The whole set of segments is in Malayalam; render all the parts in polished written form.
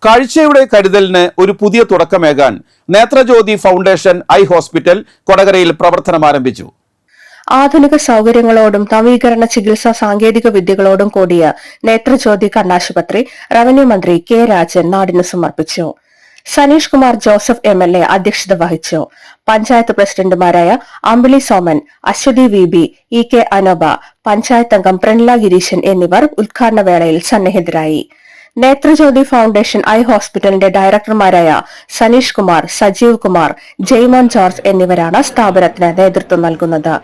കാഴ്ചയുടെ കരുതലിന് ഒരു പുതിയ തുടക്കമേകാൻ നേത്രജ്യോതി ഫൗണ്ടേഷൻ ഐ ഹോസ്പിറ്റൽ കൊടകരയിൽ പ്രവർത്തനം ആരംഭിച്ചു. ആധുനിക സൗകര്യങ്ങളോടും നവീകരണ ചികിത്സാ സാങ്കേതിക വിദ്യകളോടും കൂടിയ നേത്രജ്യോതി കണ്ണാശുപത്രി റവന്യൂ മന്ത്രി കെ രാജൻ നാടിന് സമർപ്പിച്ചു. സനീഷ് കുമാർ ജോസഫ് MLA അധ്യക്ഷത വഹിച്ചു. പഞ്ചായത്ത് പ്രസിഡന്റുമാരായ അമ്പിളി സോമൻ, അശ്വതി VB, EK അനോബ, പഞ്ചായത്ത് അംഗം പ്രണില ഗിരീശൻ എന്നിവർ ഉദ്ഘാടന വേളയിൽ സന്നിഹിതരായി. നേത്രജ്യോതി ഫൗണ്ടേഷൻ ഐ ഹോസ്പിറ്റലിന്റെ ഡയറക്ടർമാരായ സനീഷ് കുമാർ, സജീവ് കുമാർ, ജയ്മോൻ ജോർജ് എന്നിവരാണ് സ്ഥാപനത്തിന് നേതൃത്വം നൽകുന്നത്.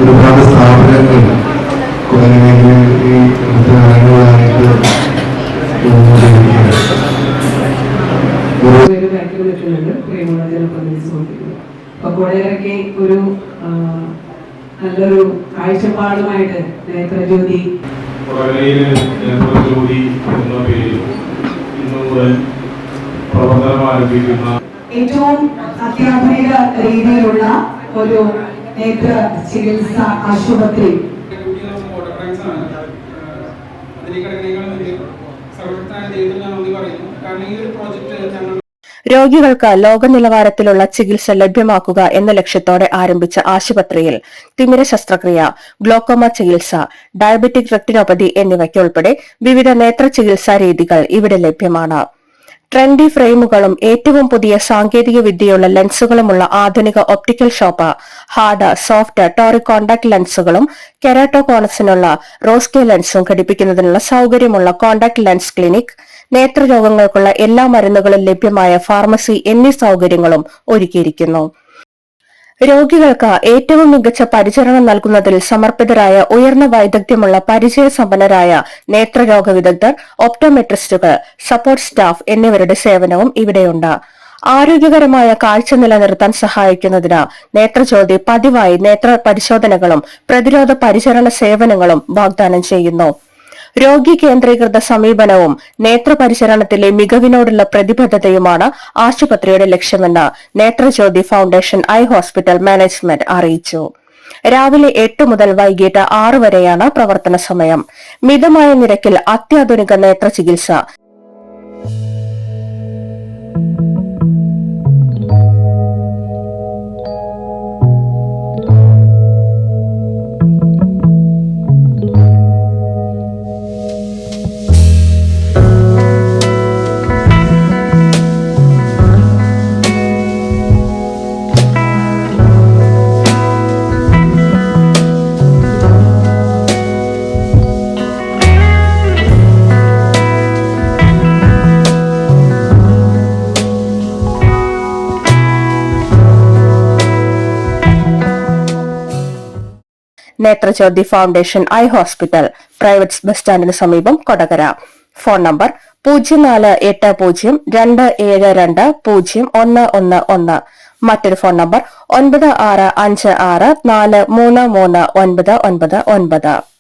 ഒരുപാട് സ്ഥാപനങ്ങൾ കൊടകരയ്ക്ക് ഒരു നല്ലൊരു കാഴ്ചപ്പാടുമായിട്ട് നേത്രജ്യോതി എന്ന പേരിൽ ഇന്നു മുതൽ പ്രവർത്തനം ആരംഭിക്കുന്ന ഏറ്റവും അത്യാധുനിക രീതിയിലുള്ള ഒരു നേത്ര ചികിത്സ ആശുപത്രി. രോഗികൾക്ക് ലോക നിലവാരത്തിലുള്ള ചികിത്സ ലഭ്യമാക്കുക എന്ന ലക്ഷ്യത്തോടെ ആരംഭിച്ച ആശുപത്രിയിൽ തിമിര ശസ്ത്രക്രിയ, ഗ്ലോക്കോമ ചികിത്സ, ഡയബറ്റിക് റെറ്റിനോപ്പതി എന്നിവയ്ക്കുൾപ്പെടെ വിവിധ നേത്ര ചികിത്സാ രീതികൾ ഇവിടെ ലഭ്യമാണ്. ട്രെൻഡി ഫ്രെയിമുകളും ഏറ്റവും പുതിയ സാങ്കേതിക വിദ്യയുള്ള ലെൻസുകളുമുള്ള ആധുനിക optical shop, hard, soft, toric contact ലെൻസുകളും കെരാട്ടോകോണസിനുള്ള റോസ്കെ ലെൻസും ഘടിപ്പിക്കുന്നതിനുള്ള സൌകര്യമുള്ള കോൺടാക്ട് ലെൻസ് ക്ലിനിക്, നേത്രരോഗങ്ങൾക്കുള്ള എല്ലാ മരുന്നുകളും ലഭ്യമായ ഫാർമസി എന്നീ സൌകര്യങ്ങളും ഒരുക്കിയിരിക്കുന്നു. രോഗികൾക്ക് ഏറ്റവും മികച്ച പരിചരണം നൽകുന്നതിൽ സമർപ്പിതരായ ഉയർന്ന വൈദഗ്ധ്യമുള്ള പരിചയസമ്പന്നരായ നേത്രരോഗ വിദഗ്ധർ, ഒപ്റ്റോമെട്രിസ്റ്റുകൾ, സപ്പോർട്ട് സ്റ്റാഫ് എന്നിവരുടെ സേവനവും ഇവിടെയുണ്ട്. ആരോഗ്യകരമായ കാഴ്ച നിലനിർത്താൻ സഹായിക്കുന്നതിന് നേത്രജ്യോതി പതിവായി നേത്ര പരിശോധനകളും പ്രതിരോധ പരിചരണ സേവനങ്ങളും വാഗ്ദാനം ചെയ്യുന്നു. രോഗി കേന്ദ്രീകൃത സമീപനവും നേത്രപരിചരണത്തിലെ മികവിനോടുള്ള പ്രതിബദ്ധതയുമാണ് ആശുപത്രിയുടെ ലക്ഷ്യമെന്ന് Nethrajyothi foundation eye hospital management അറിയിച്ചു. രാവിലെ 8 മുതൽ വൈകിട്ട് 6 വരെയാണ് പ്രവർത്തന സമയം. മിതമായ നിരക്കിൽ അത്യാധുനിക നേത്ര ചികിത്സ. Nethrajyothi foundation eye hospital, private bus സ്റ്റാൻഡിന് സമീപം, കൊടകര. Phone number 0480772011. മറ്റൊരു ഫോൺ നമ്പർ 9656433999.